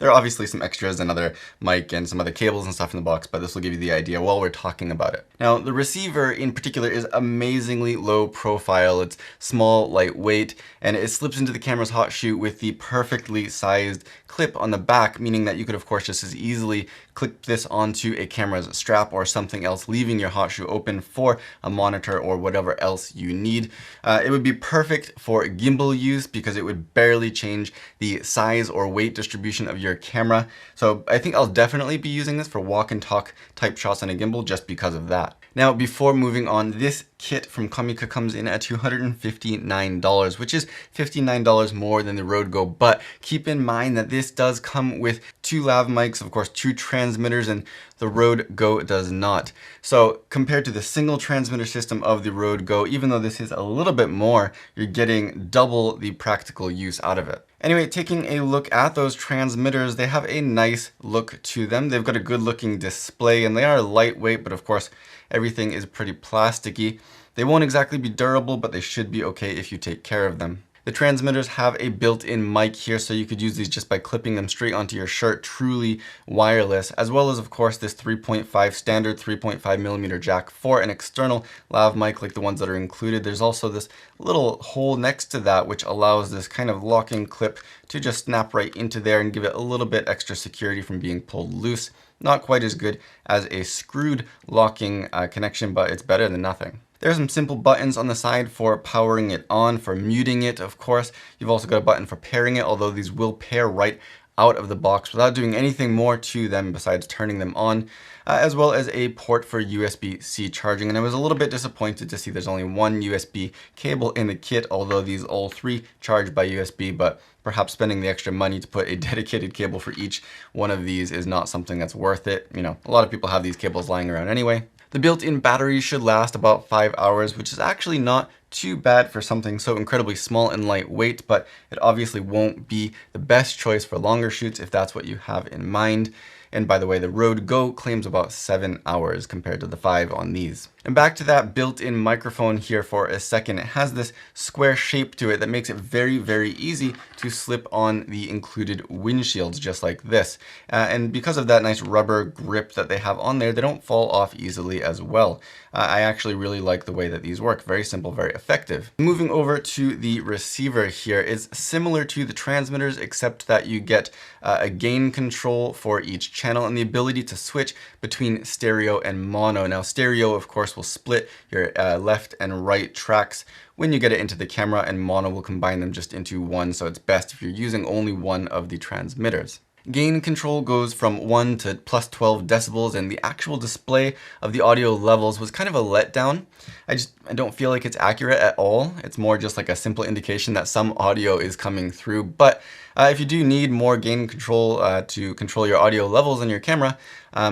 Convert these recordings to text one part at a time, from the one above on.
There are obviously some extras, another mic and some other cables and stuff in the box, but this will give you the idea while we're talking about it. Now, the receiver in particular is amazingly low profile. It's small, lightweight, and it slips into the camera's hot shoe with the perfectly sized clip on the back, meaning that you could of course just as easily clip this onto a camera's strap or something else, leaving your hot shoe open for a monitor or whatever else you need. It would be perfect for gimbal use because it would barely change the size or weight distribution of your camera. So I think I'll definitely be using this for walk and talk type shots on a gimbal just because of that. Now, before moving on, this kit from Comica comes in at $259, which is $59 more than the Rode Go, but keep in mind that this does come with 2 lav mics, of course 2 transmitters, and the Rode Go does not. So compared to the single transmitter system of the Rode Go, even though this is a little bit more, you're getting double the practical use out of it. Anyway, taking a look at those transmitters, they have a nice look to them. They've got a good looking display and they are lightweight, but of course everything is pretty plasticky. They won't exactly be durable, but they should be okay if you take care of them. The transmitters have a built-in mic here, so you could use these just by clipping them straight onto your shirt, truly wireless, as well as of course this 3.5 standard 3.5mm jack for an external lav mic like the ones that are included. There's also this little hole next to that which allows this kind of locking clip to just snap right into there and give it a little bit extra security from being pulled loose. Not quite as good as a screwed locking connection, but it's better than nothing. There's some simple buttons on the side for powering it on, for muting it, of course. You've also got a button for pairing it, although these will pair right out of the box without doing anything more to them besides turning them on, as well as a port for USB-C charging. And I was a little bit disappointed to see there's only one USB cable in the kit, although these all 3 charge by USB, but perhaps spending the extra money to put a dedicated cable for each one of these is not something that's worth it. You know, a lot of people have these cables lying around anyway. The built-in battery should last about 5 hours, which is actually not too bad for something so incredibly small and lightweight, but it obviously won't be the best choice for longer shoots if that's what you have in mind. And by the way, the Rode Go claims about 7 hours compared to the 5 on these. And back to that built-in microphone here for a second. It has this square shape to it that makes it very, very easy to slip on the included windshields just like this. And because of that nice rubber grip that they have on there, they don't fall off easily as well. I actually really like the way that these work. Very simple, very effective. Moving over to the receiver here is similar to the transmitters, except that you get a gain control for each channel and the ability to switch between stereo and mono. Now, stereo, of course, will split your left and right tracks when you get it into the camera, and mono will combine them just into one, so it's best if you're using only one of the transmitters. Gain control goes from 1 to plus 12 decibels, and the actual display of the audio levels was kind of a letdown. I don't feel like it's accurate at all. It's more just like a simple indication that some audio is coming through. But if you do need more gain control to control your audio levels on your camera,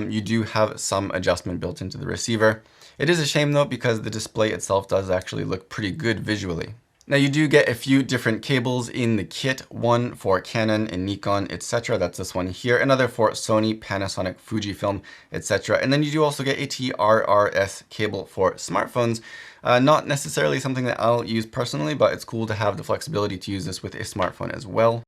you do have some adjustment built into the receiver. It is a shame though, because the display itself does actually look pretty good visually. Now you do get a few different cables in the kit, one for Canon and Nikon, etc. That's this one here, another for Sony, Panasonic, Fujifilm, etc. And then you do also get a TRRS cable for smartphones. Not necessarily something that I'll use personally, but it's cool to have the flexibility to use this with a smartphone as well.